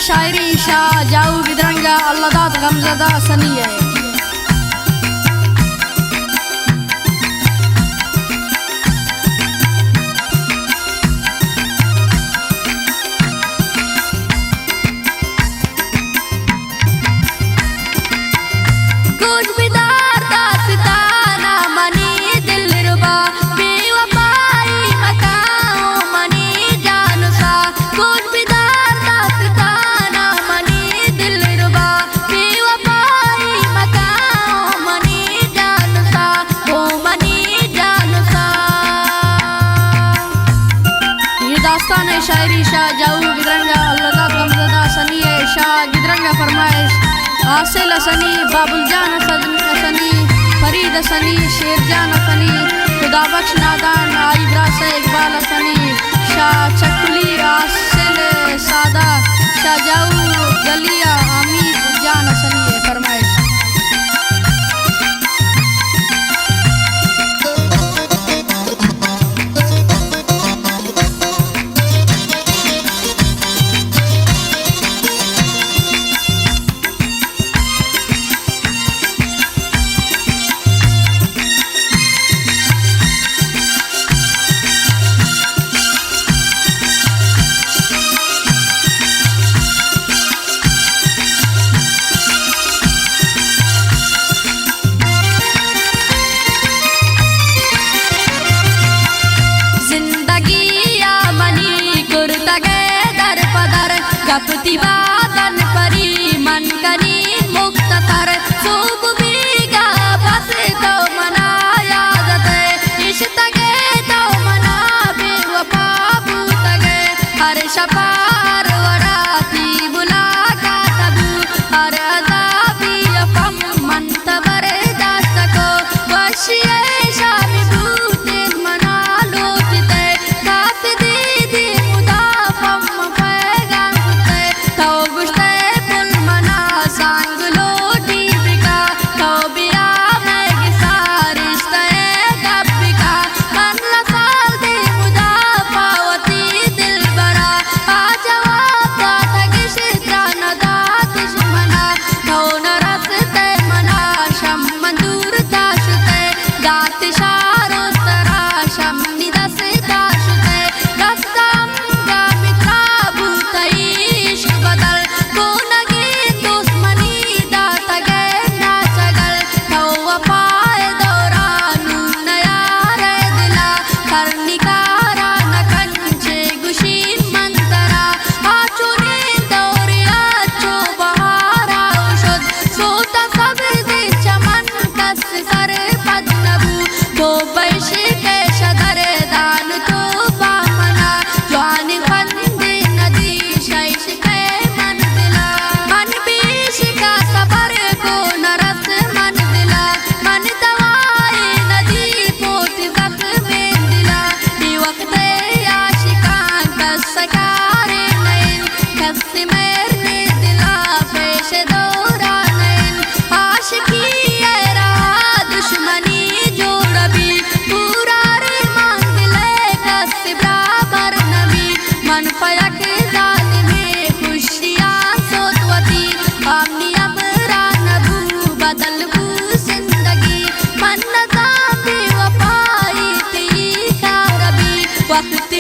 शायरी शाह जाऊ गिदरंगा अल्लादात गमजदा सनी है। शायरी शाह जाऊ गिदरंगा अल्लादात गमजदा सनी है। शाह गिदरंगा फरमाइश हासिल हसनी बाबुल जान हसनी फरीद हसनी शेरजान हसनी खुदाबख्श नादान आइब्रा से इकबाल हसनी शाह चकुली हासिल सादा शाह जाऊ गलिया अमीर जान हसनी है। फरमाइश गपति वादन परी मन कनी मुक्ततर सूब बीगा बस तो मना यादत इश्क तगे तो मना बेवफा भूत गए हर शपार वराती मुलाकात तबू हर अज़ाबी अफम मंतबर दास्त को वशिए शामी भूते मना लोचते काफ दीदी मुदाफम वक्त